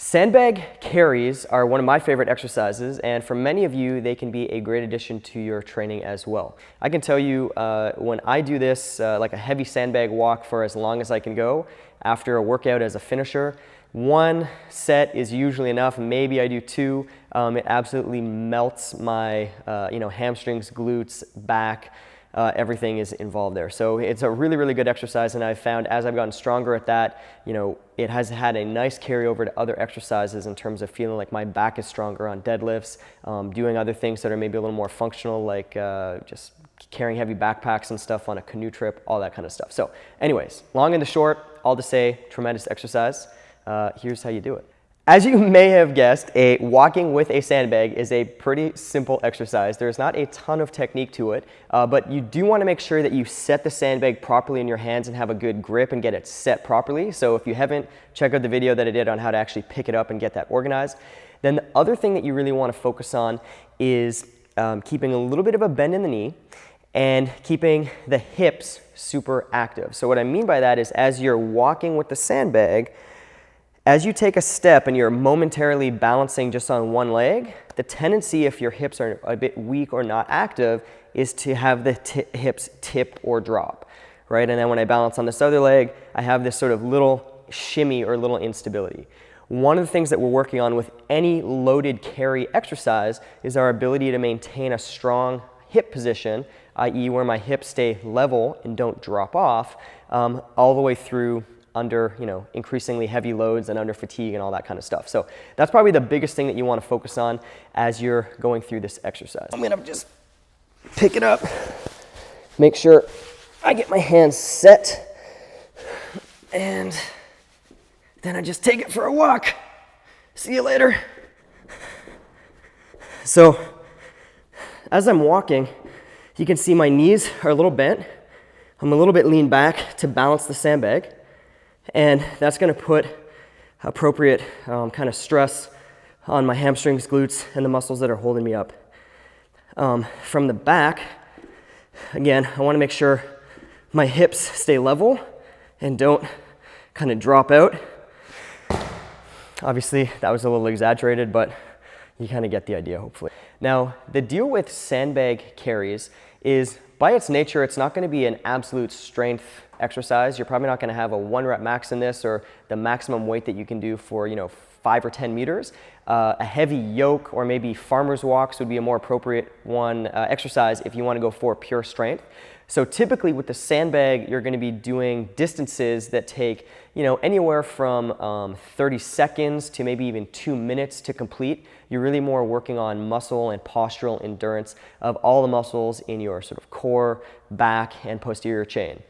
Sandbag carries are one of my favorite exercises, and for many of you, they can be a great addition to your training as well. I can tell you when I do this, like a heavy sandbag walk for as long as I can go after a workout as a finisher, one set is usually enough. Maybe I do two. It absolutely melts my hamstrings, glutes, back. Everything is involved there. So it's a really, really good exercise, and I've found as I've gotten stronger at that, it has had a nice carryover to other exercises in terms of feeling like my back is stronger on deadlifts, doing other things that are maybe a little more functional, like just carrying heavy backpacks and stuff on a canoe trip, all that kind of stuff. So anyways, long and the short, all to say, tremendous exercise. Here's how you do it. As you may have guessed, walking with a sandbag is a pretty simple exercise. There's not a ton of technique to it, but you do want to make sure that you set the sandbag properly in your hands and have a good grip and get it set properly. So if you haven't, check out the video that I did on how to actually pick it up and get that organized. Then the other thing that you really want to focus on is keeping a little bit of a bend in the knee and keeping the hips super active. So what I mean by that is as you're walking with the sandbag, as you take a step and you're momentarily balancing just on one leg, the tendency, if your hips are a bit weak or not active, is to have the hips tip or drop, right? And then when I balance on this other leg, I have this sort of little shimmy or little instability. One of the things that we're working on with any loaded carry exercise is our ability to maintain a strong hip position, i.e. where my hips stay level and don't drop off, all the way through under increasingly heavy loads and under fatigue and all that kind of stuff. So that's probably the biggest thing that you want to focus on as you're going through this exercise. I'm gonna just pick it up, make sure I get my hands set, and then I just take it for a walk. See you later. So as I'm walking, you can see my knees are a little bent. I'm a little bit leaned back to balance the sandbag. And that's going to put appropriate kind of stress on my hamstrings, glutes, and the muscles that are holding me up. From the back, again, I want to make sure my hips stay level and don't kind of drop out. Obviously, that was a little exaggerated, but you kind of get the idea, hopefully. Now, the deal with sandbag carries is, by its nature, it's not going to be an absolute strength exercise. You're probably not going to have a 1 rep max in this or the maximum weight that you can do for 5 or 10 meters. A heavy yoke or maybe farmer's walks would be a more appropriate one exercise if you want to go for pure strength. So typically with the sandbag, you're going to be doing distances that take anywhere from 30 seconds to maybe even 2 minutes to complete. You're really more working on muscle and postural endurance of all the muscles in your sort of core, back, and posterior chain.